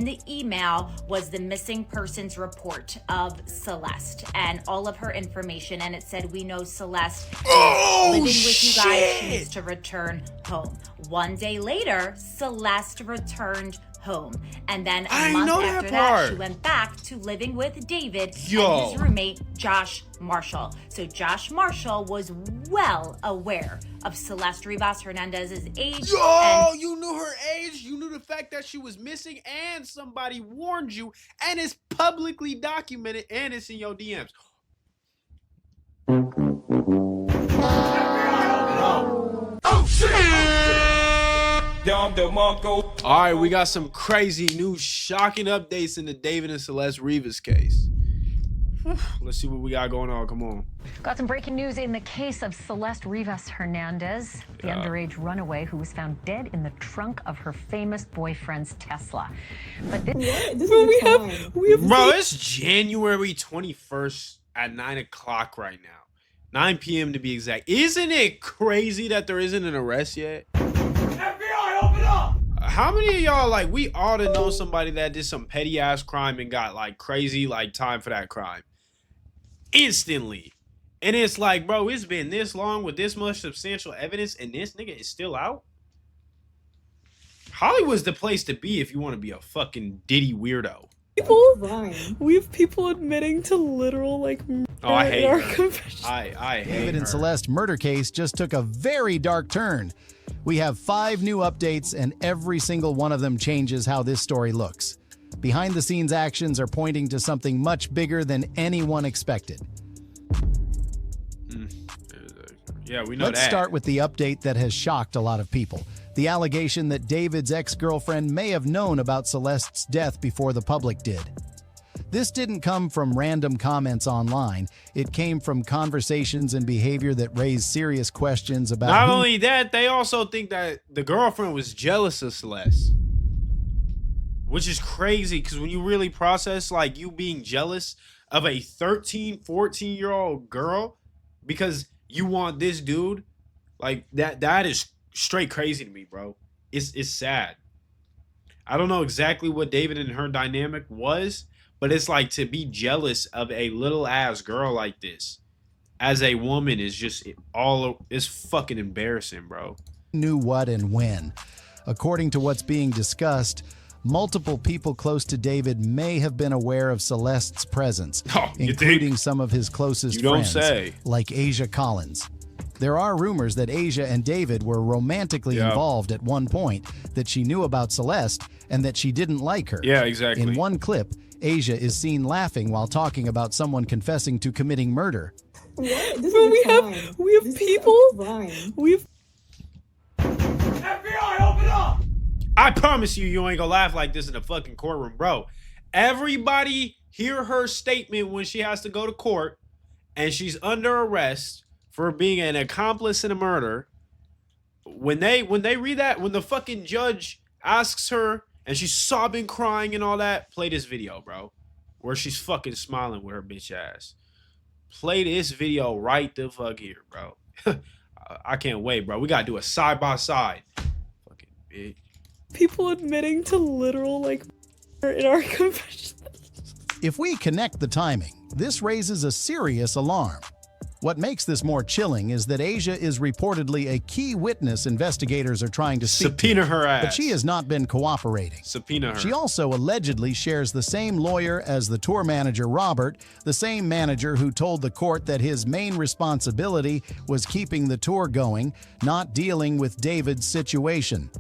In the email was the missing persons report of Celeste and all of her information, and it said, we know Celeste is living with you guys. She needs to return home. One day later, Celeste returned home, and then a month after that, she went back to living with David and his roommate Josh Marshall. So Josh Marshall was well aware of Celeste Rivas Hernandez's age. You knew her age, you knew the fact that she was missing, and somebody warned you, and it's publicly documented, and it's in your DMs. Oh shit! All right, we got some crazy new shocking updates in the David and Celeste Rivas case. Let's see what we got going on. Come on. Got some breaking news in the case of Celeste Rivas Hernandez, the underage runaway who was found dead in the trunk of her famous boyfriend's Tesla. But bro, it's January 21st at 9 o'clock right now. 9 p.m. to be exact. Isn't it crazy that there isn't an arrest yet? FBI, open up! How many of y'all, like, we ought to know somebody that did some petty ass crime and got like crazy like time for that crime instantly? And it's like, bro, it's been this long with this much substantial evidence and this nigga is still out? Hollywood's the place to be if you want to be a fucking Diddy weirdo. We have people admitting to literal like murder. Oh, I hate our her. confession. I hate David and her. Celeste murder case just took a very dark turn. We have 5 new updates, and every single one of them changes how this story looks. Behind-the-scenes actions are pointing to something much bigger than anyone expected. Yeah, we know Let's start with the update that has shocked a lot of people. The allegation that David's ex-girlfriend may have known about Celeste's death before the public did. This didn't come from random comments online. It came from conversations and behavior that raised serious questions about Not only that, they also think that the girlfriend was jealous of Celeste. Which is crazy, because when you really process, like, you being jealous of a 13, 14-year-old girl because you want this dude, like, that is straight crazy to me, bro. It's sad. I don't know exactly what David and her dynamic was, but it's like, to be jealous of a little ass girl like this as a woman is just it's fucking embarrassing, bro. Knew what and when. According to what's being discussed, multiple people close to David may have been aware of Celeste's presence, including some of his closest friends, like Asia Collins. There are rumors that Asia and David were romantically involved at one point, that she knew about Celeste, and that she didn't like her. Yeah, exactly. In one clip, Asia is seen laughing while talking about someone confessing to committing murder. FBI, open up! I promise you ain't gonna laugh like this in a fucking courtroom, bro. Everybody hear her statement when she has to go to court and she's under arrest for being an accomplice in a murder. When they read that, when the fucking judge asks her and she's sobbing, crying and all that, play this video, bro, where she's fucking smiling with her bitch ass. Play this video right the fuck here, bro. I can't wait, bro. We gotta do a side by side. Fucking bitch. People admitting to literal like murder in our confession. If we connect the timing, this raises a serious alarm. What makes this more chilling is that Asia is reportedly a key witness investigators are trying to speak subpoena her ass. But she has not been cooperating. Subpoena her. She also allegedly shares the same lawyer as the tour manager Robert, the same manager who told the court that his main responsibility was keeping the tour going, not dealing with David's situation.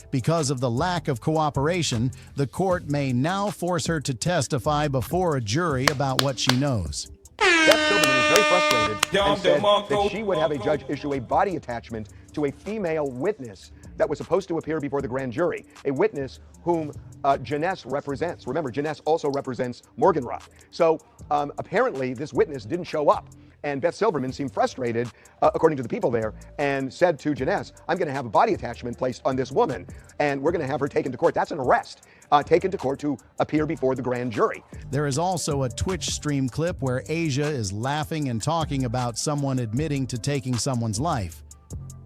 Because of the lack of cooperation, the court may now force her to testify before a jury about what she knows. Beth Silverman was very frustrated and said that she would have a judge issue a body attachment to a female witness that was supposed to appear before the grand jury, a witness whom Janess represents. Remember, Janess also represents Morgan Rock. So apparently this witness didn't show up. And Beth Silverman seemed frustrated, according to the people there, and said to Janess, I'm going to have a body attachment placed on this woman, and we're going to have her taken to court. That's an arrest, taken to court to appear before the grand jury. There is also a Twitch stream clip where Asia is laughing and talking about someone admitting to taking someone's life.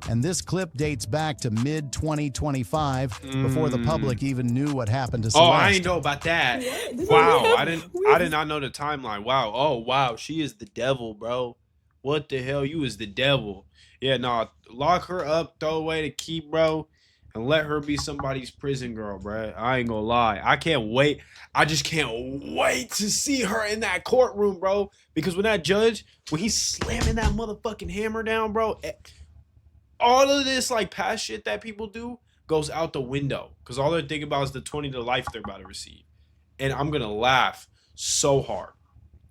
And this clip dates back to mid-2025, before the public even knew what happened to Celeste. Oh, I didn't know about that. Wow, I did not know the timeline. Wow. Oh, wow. She is the devil, bro. What the hell? You is the devil. Yeah, no, lock her up, throw away the key, bro, and let her be somebody's prison girl, bro. I ain't gonna lie. I can't wait. I just can't wait to see her in that courtroom, bro. Because when that judge, when he's slamming that motherfucking hammer down, bro, all of this like past shit that people do goes out the window. Because all they're thinking about is the 20 to life they're about to receive. And I'm gonna laugh so hard.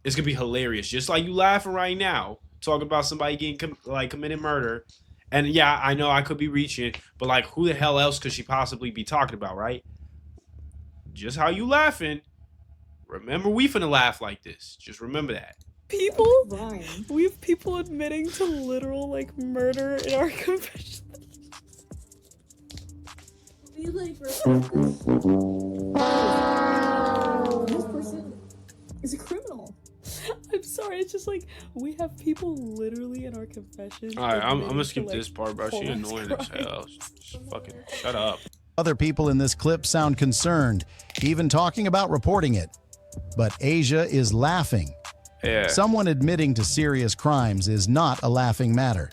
It's gonna be hilarious. Just like you laughing right now, talking about somebody getting committed murder. And yeah, I know I could be reaching, but like who the hell else could she possibly be talking about, right? Just how you laughing. Remember, we finna laugh like this. Just remember that. People, we have people admitting to literal like murder in our confession. This person is a criminal. I'm sorry, it's just like we have people literally in our confession. All right, I'm gonna skip this part, bro. She annoying as hell. Just fucking shut up. Other people in this clip sound concerned, even talking about reporting it. But Asia is laughing. Yeah. Someone admitting to serious crimes is not a laughing matter.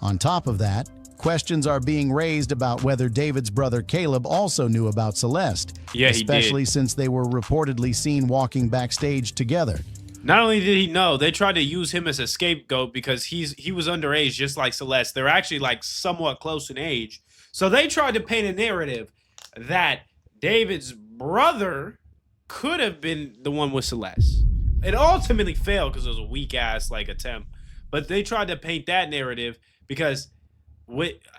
On top of that, questions are being raised about whether David's brother Caleb also knew about Celeste. Yeah, he did. Especially since they were reportedly seen walking backstage together. Not only did he know, they tried to use him as a scapegoat because he was underage, just like Celeste. They're actually like somewhat close in age. So they tried to paint a narrative that David's brother could have been the one with Celeste. It ultimately failed because it was a weak ass like attempt. But they tried to paint that narrative because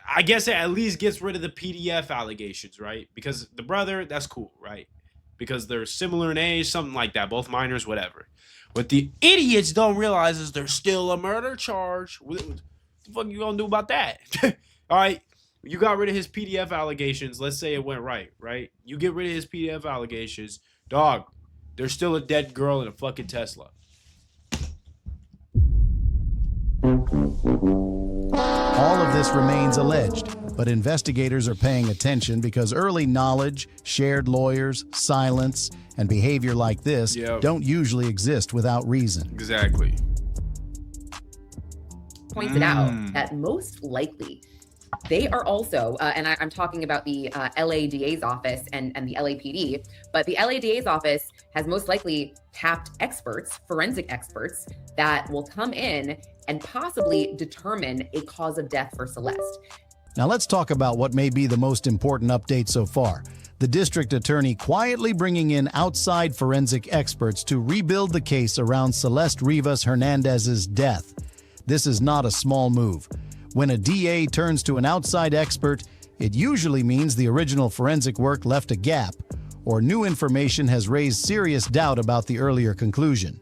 I guess it at least gets rid of the PDF allegations, right? Because the brother, that's cool, right? Because they're similar in age, something like that, both minors, whatever. What the idiots don't realize is there's still a murder charge. What the fuck you gonna do about that? All right, you got rid of his PDF allegations. Let's say it went right? You get rid of his PDF allegations. Dog, there's still a dead girl in a fucking Tesla. All of this remains alleged, but investigators are paying attention because early knowledge, shared lawyers, silence, and behavior like this don't usually exist without reason. Exactly. Pointed out that most likely they are also, and I'm talking about the LADA's office and the LAPD, but the LADA's office has most likely tapped experts, forensic experts, that will come in and possibly determine a cause of death for Celeste. Now let's talk about what may be the most important update so far. The district attorney quietly bringing in outside forensic experts to rebuild the case around Celeste Rivas Hernandez's death. This is not a small move. When a DA turns to an outside expert, it usually means the original forensic work left a gap, or new information has raised serious doubt about the earlier conclusion.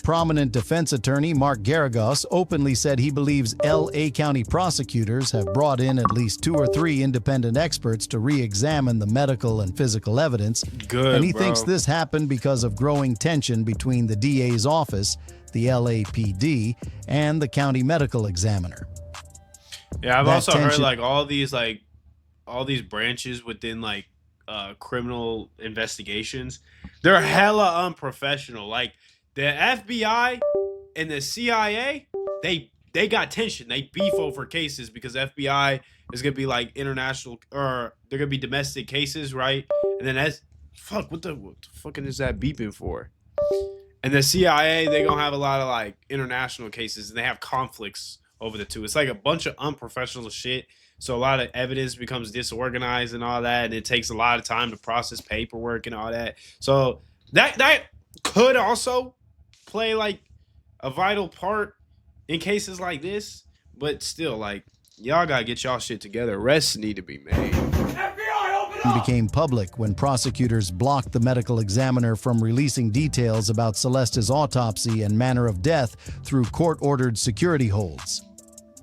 Prominent defense attorney Mark Garagos openly said he believes L.A. County prosecutors have brought in at least 2 or 3 independent experts to re-examine the medical and physical evidence. Good, and he thinks this happened because of growing tension between the DA's office, the LAPD, and the county medical examiner. Yeah, I've also heard like all these branches within like criminal investigations, they're hella unprofessional. Like the FBI and the CIA, they got tension. They beef over cases because FBI is gonna be like international, or they're gonna be domestic cases, right? And then that's what the fucking is that beeping for? And the CIA, they gonna have a lot of like international cases, and they have conflicts over the two. It's like a bunch of unprofessional shit. So a lot of evidence becomes disorganized and all that, and it takes a lot of time to process paperwork and all that. So that could also play like a vital part in cases like this. But still, like, y'all gotta get y'all shit together. Arrests need to be made. Became public when prosecutors blocked the medical examiner from releasing details about Celeste's autopsy and manner of death through court-ordered security holds.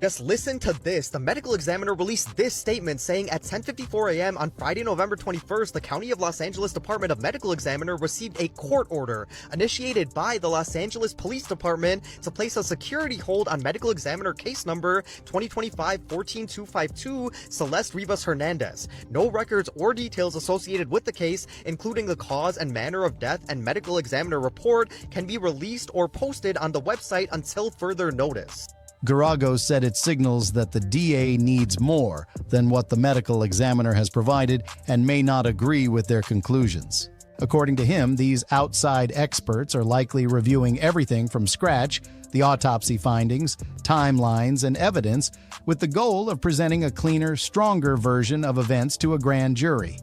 Just listen to this. The medical examiner released this statement saying at 10:54 a.m. on Friday, November 21st, the County of Los Angeles Department of Medical Examiner received a court order initiated by the Los Angeles Police Department to place a security hold on medical examiner case number 2025-14252 Celeste Rivas Hernandez. No records or details associated with the case, including the cause and manner of death and medical examiner report, can be released or posted on the website until further notice. Garagos said it signals that the DA needs more than what the medical examiner has provided and may not agree with their conclusions. According to him, these outside experts are likely reviewing everything from scratch, the autopsy findings, timelines, and evidence, with the goal of presenting a cleaner, stronger version of events to a grand jury.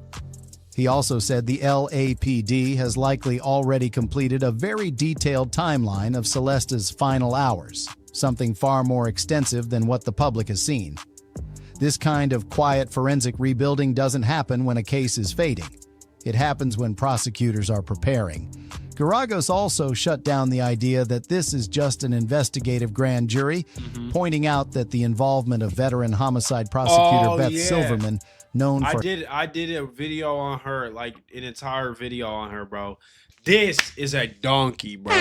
He also said the LAPD has likely already completed a very detailed timeline of Celeste's final hours, something far more extensive than what the public has seen. This kind of quiet forensic rebuilding doesn't happen when a case is fading. It happens when prosecutors are preparing. Garagos also shut down the idea that this is just an investigative grand jury, pointing out that the involvement of veteran homicide prosecutor Beth Silverman, known for... I did a video on her, like an entire video on her, bro. This is a donkey, bro.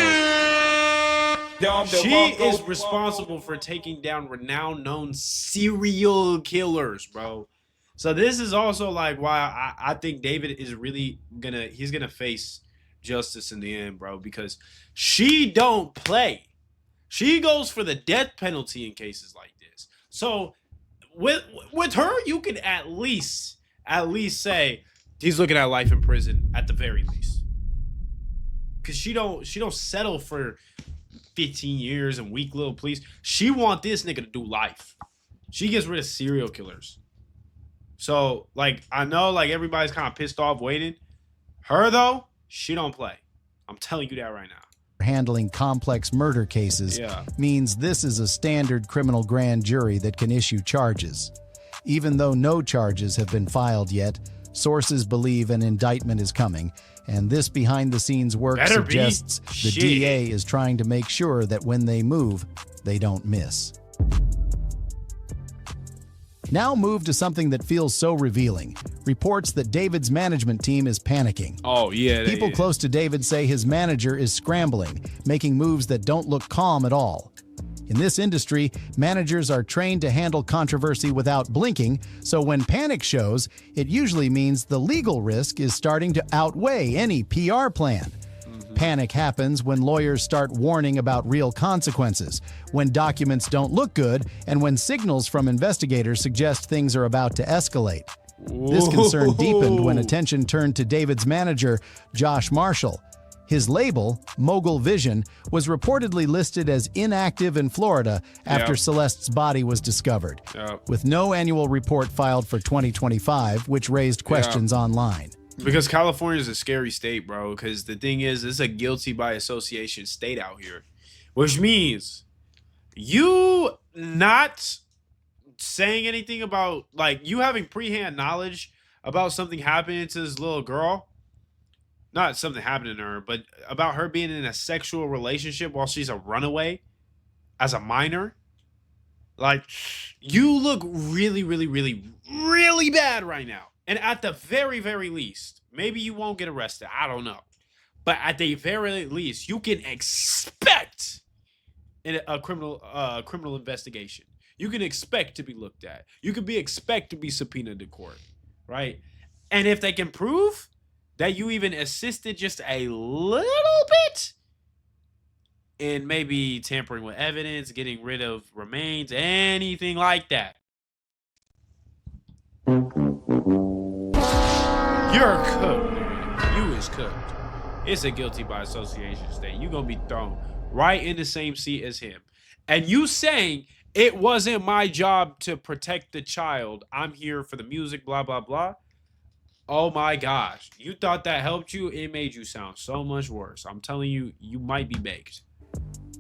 She is responsible for taking down renowned known serial killers, bro. So this is also like why I think David is really he's gonna face justice in the end, bro, because she don't play. She goes for the death penalty in cases like this. So with her, you can at least say he's looking at life in prison at the very least. Cause she don't settle for 15 years and weak little pleas. She want this nigga to do life. She gets rid of serial killers. So, like, I know, like, everybody's kind of pissed off waiting. Her, though, she don't play. I'm telling you that right now. Handling complex murder cases means this is a standard criminal grand jury that can issue charges. Even though no charges have been filed yet, sources believe an indictment is coming, and this behind-the-scenes work suggests the DA is trying to make sure that when they move, they don't miss. Now move to something that feels so revealing. Reports that David's management team is panicking. Oh, yeah. People close to David say his manager is scrambling, making moves that don't look calm at all. In this industry, managers are trained to handle controversy without blinking, so when panic shows, it usually means the legal risk is starting to outweigh any PR plan. Panic happens when lawyers start warning about real consequences, when documents don't look good, and when signals from investigators suggest things are about to escalate. This concern deepened when attention turned to David's manager, Josh Marshall. His label, Mogul Vision, was reportedly listed as inactive in Florida after Celeste's body was discovered, with no annual report filed for 2025, which raised questions online. Because California is a scary state, bro, because the thing is, it's a guilty by association state out here, which means you not saying anything about, like, you having pre-hand knowledge about something happening to this little girl. Not something happening to her, but about her being in a sexual relationship while she's a runaway as a minor. Like, you look really, really, really, really bad right now. And at the very, very least, maybe you won't get arrested. I don't know. But at the very least, you can expect a criminal investigation. You can expect to be looked at. You can expect to be subpoenaed to court, right? And if they can prove that you even assisted just a little bit in maybe tampering with evidence, getting rid of remains, anything like that, you're cooked, man. You is cooked. It's a guilty by association state. You're going to be thrown right in the same seat as him. And you saying, it wasn't my job to protect the child. I'm here for the music, blah, blah, blah. Oh my gosh. You thought that helped you? It made you sound so much worse. I'm telling you, you might be baked.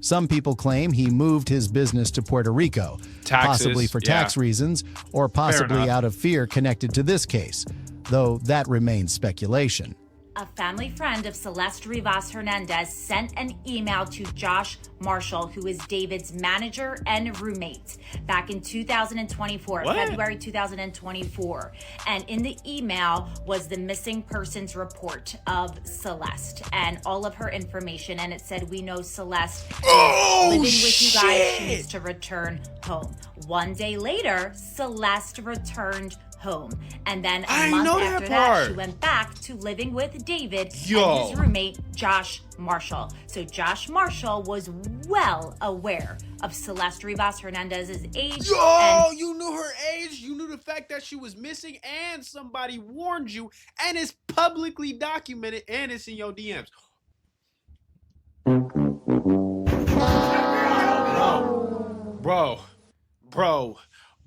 Some people claim he moved his business to Puerto Rico, possibly for tax reasons, or possibly out of fear connected to this case, though that remains speculation. a family friend of Celeste Rivas Hernandez sent an email to Josh Marshall, who is David's manager and roommate, back in 2024, February 2024. And in the email was the missing persons report of Celeste and all of her information. And it said, we know Celeste is living with you guys. She needs to return home. One day later, Celeste returned home, and then a month after that, she went back to living with David and his roommate Josh Marshall. So Josh Marshall was well aware of Celeste Rivas Hernandez's age. You knew her age, you knew the fact that she was missing, and somebody warned you, and it's publicly documented, and it's in your DMs.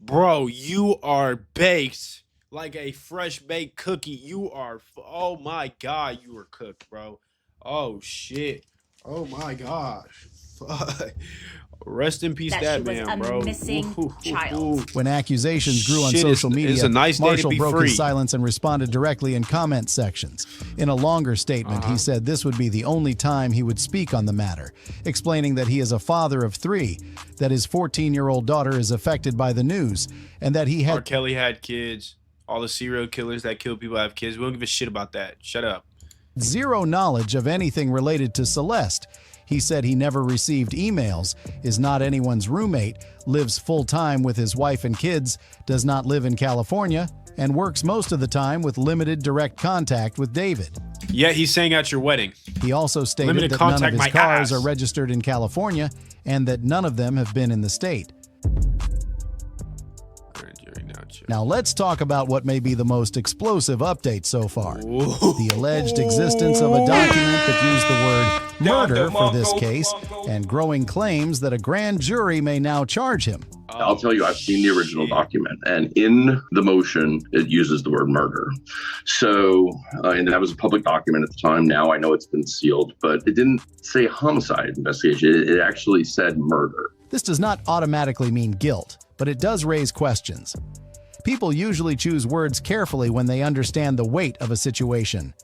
Bro, you are baked like a fresh baked cookie. You are, oh my God, you were cooked, bro. Oh shit. Oh my gosh. Fuck. Rest in peace, that man, bro. Missing child. When accusations grew on social media, Marshall broke his silence and responded directly in comment sections. In a longer statement, he said this would be the only time he would speak on the matter, explaining that he is a father of 3, that his 14-year-old daughter is affected by the news, and that he had... R. Kelly had kids. All the serial killers that kill people have kids. We don't give a shit about that. Shut up. Zero knowledge of anything related to Celeste. He said he never received emails, is not anyone's roommate, lives full-time with his wife and kids, does not live in California, and works most of the time with limited direct contact with David. Yeah, he sang at your wedding. He also stated that none of his cars are registered in California and that none of them have been in the state. Now let's talk about what may be the most explosive update so far. The alleged existence of a document that used the word murder for this case, and growing claims that a grand jury may now charge him. I'll tell you, I've seen the original document, and in the motion, it uses the word murder. So, and that was a public document at the time. Now I know it's been sealed, but it didn't say homicide investigation. It actually said murder. This does not automatically mean guilt, but it does raise questions. People usually choose words carefully when they understand the weight of a situation.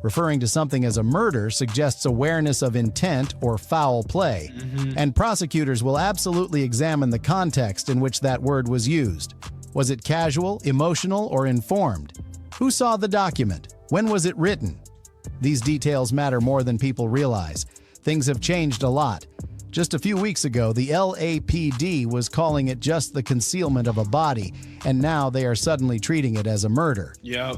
Referring to something as a murder suggests awareness of intent or foul play, and prosecutors will absolutely examine the context in which that word was used. Was it casual, emotional, or informed? Who saw the document? When was it written? These details matter more than people realize. Things have changed a lot. Just a few weeks ago, the LAPD was calling it just the concealment of a body, and now they are suddenly treating it as a murder. Yep.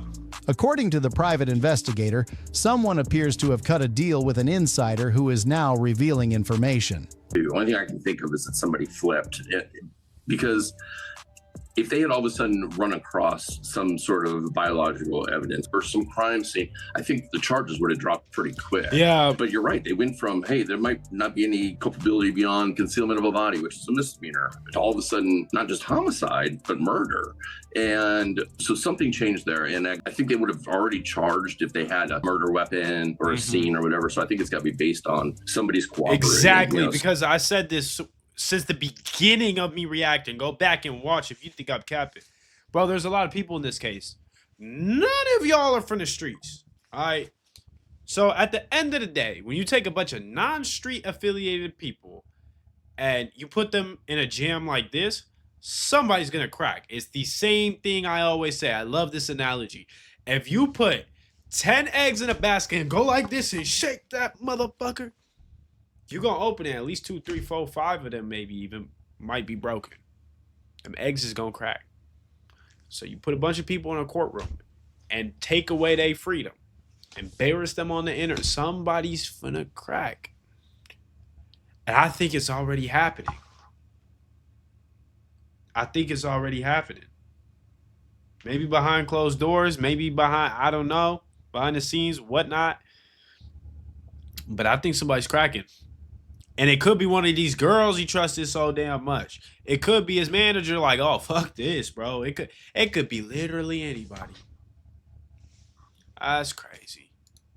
According to the private investigator, someone appears to have cut a deal with an insider who is now revealing information. The only thing I can think of is that somebody flipped it, because if they had all of a sudden run across some sort of biological evidence or some crime scene, I think the charges would have dropped pretty quick. Yeah. But you're right. They went from, hey, there might not be any culpability beyond concealment of a body, which is a misdemeanor, to all of a sudden, not just homicide, but murder. And so something changed there. And I think they would have already charged if they had a murder weapon or a scene or whatever. So I think it's got to be based on somebody's cooperating. Exactly. Because I said this since the beginning of me reacting. Go back and watch if you think I'm capping. Bro, there's a lot of people in this case. None of y'all are from the streets. All right. So at the end of the day, when you take a bunch of non-street affiliated people and you put them in a jam like this, somebody's going to crack. It's the same thing I always say. I love this analogy. If you put 10 eggs in a basket and go like this and shake that motherfucker, you're going to open it. At least 2, 3, 4, 5 of them maybe even might be broken. Them eggs is going to crack. So you put a bunch of people in a courtroom and take away their freedom, embarrass them on the internet. Somebody's finna crack. And I think it's already happening. I think it's already happening. Maybe behind closed doors, maybe behind, I don't know, behind the scenes, whatnot. But I think somebody's cracking. And it could be one of these girls he trusted so damn much. It could be his manager like, oh, fuck this, bro. It could be literally anybody. That's crazy.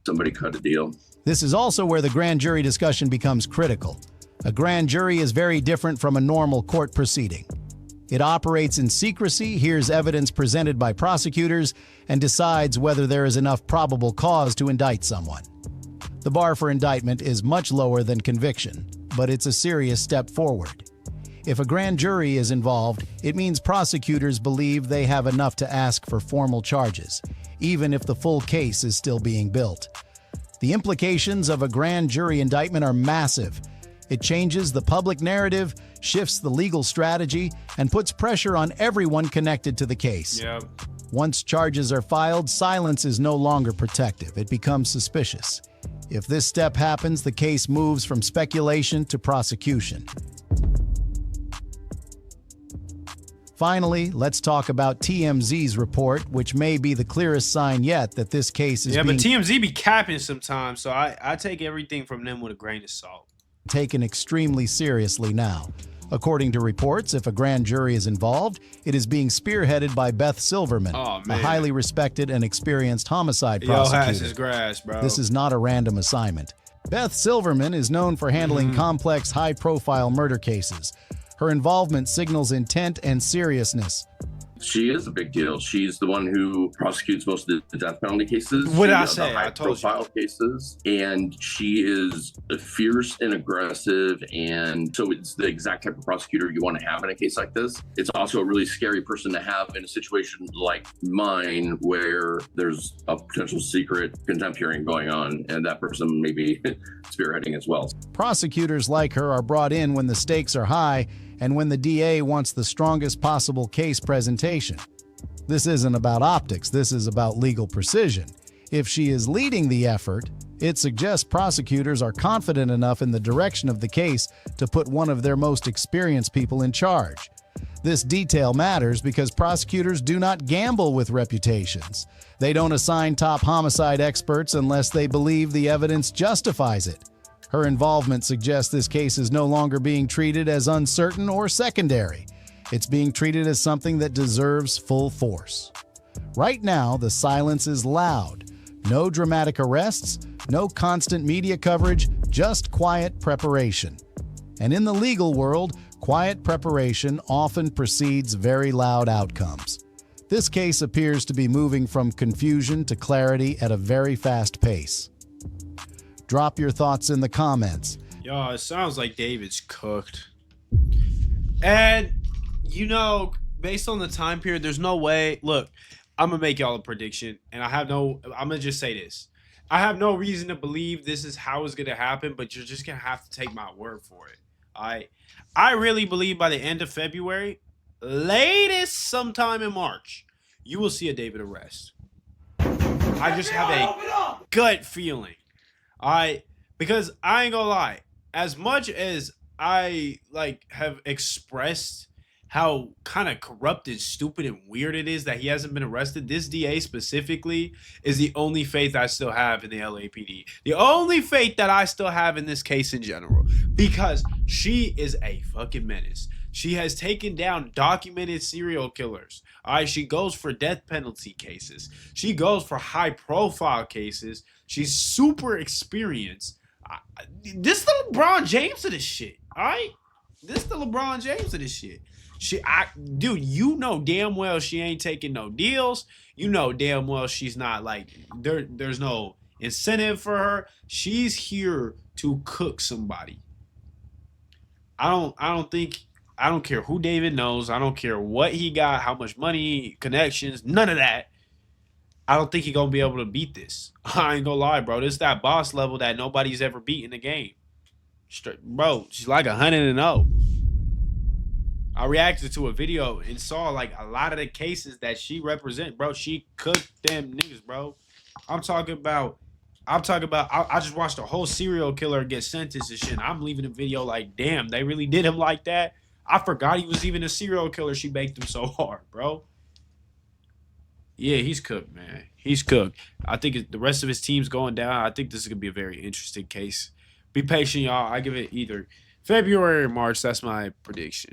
Somebody cut a deal. This is also where the grand jury discussion becomes critical. A grand jury is very different from a normal court proceeding. It operates in secrecy, hears evidence presented by prosecutors, and decides whether there is enough probable cause to indict someone. The bar for indictment is much lower than conviction, but it's a serious step forward. If a grand jury is involved, it means prosecutors believe they have enough to ask for formal charges, even if the full case is still being built. The implications of a grand jury indictment are massive. It changes the public narrative, shifts the legal strategy, and puts pressure on everyone connected to the case. Yep. Once charges are filed, silence is no longer protective. It becomes suspicious. If this step happens, the case moves from speculation to prosecution. Finally, let's talk about TMZ's report, which may be the clearest sign yet that this case is but TMZ be capping sometimes, so I take everything from them with a grain of salt. Taken extremely seriously now. According to reports, if a grand jury is involved, it is being spearheaded by Beth Silverman, a highly respected and experienced homicide prosecutor. Has his grass, bro. This is not a random assignment. Beth Silverman is known for handling complex, high-profile murder cases. Her involvement signals intent and seriousness. She is a big deal. She's the one who prosecutes most of the death penalty cases. What did I say? I told you. High-profile cases, and she is fierce and aggressive, and so it's the exact type of prosecutor you want to have in a case like this. It's also a really scary person to have in a situation like mine, where there's a potential secret contempt hearing going on, and that person may be spearheading as well. Prosecutors like her are brought in when the stakes are high and when the DA wants the strongest possible case presentation. This isn't about optics, this is about legal precision. If she is leading the effort, it suggests prosecutors are confident enough in the direction of the case to put one of their most experienced people in charge. This detail matters because prosecutors do not gamble with reputations. They don't assign top homicide experts unless they believe the evidence justifies it. Her involvement suggests this case is no longer being treated as uncertain or secondary. It's being treated as something that deserves full force. Right now, the silence is loud. No dramatic arrests, no constant media coverage, just quiet preparation. And in the legal world, quiet preparation often precedes very loud outcomes. This case appears to be moving from confusion to clarity at a very fast pace. Drop your thoughts in the comments. Yo, it sounds like David's cooked. And, you know, based on the time period, there's no way. Look, I'm going to make y'all a prediction. And I'm going to just say this. I have no reason to believe this is how it's going to happen, but you're just going to have to take my word for it. All right? I really believe by the end of February, latest sometime in March, you will see a David arrest. I just have a gut feeling. Because I ain't gonna lie, as much as I have expressed how kind of corrupt and stupid and weird it is that he hasn't been arrested, this DA specifically is the only faith I still have in the LAPD. The only faith that I still have in this case in general, because she is a fucking menace. She has taken down documented serial killers. She goes for death penalty cases. She goes for high profile cases. She's super experienced. This the LeBron James of this shit. This the LeBron James of this shit. Dude, you know damn well she ain't taking no deals. You know damn well she's not there's no incentive for her. She's here to cook somebody. I don't care who David knows. I don't care what he got, how much money, connections, none of that. I don't think he's going to be able to beat this. I ain't going to lie, bro. This is that boss level that nobody's ever beat in the game. Bro, she's like 100-0. I reacted to a video and saw a lot of the cases that she represents, bro. She cooked them niggas, bro. I'm talking about, I just watched a whole serial killer get sentenced and shit. I'm leaving the video like, damn, they really did him like that? I forgot he was even a serial killer. She baked him so hard, bro. Yeah, he's cooked, man. He's cooked. I think the rest of his team's going down. I think this is going to be a very interesting case. Be patient, y'all. I give it either February or March. That's my prediction.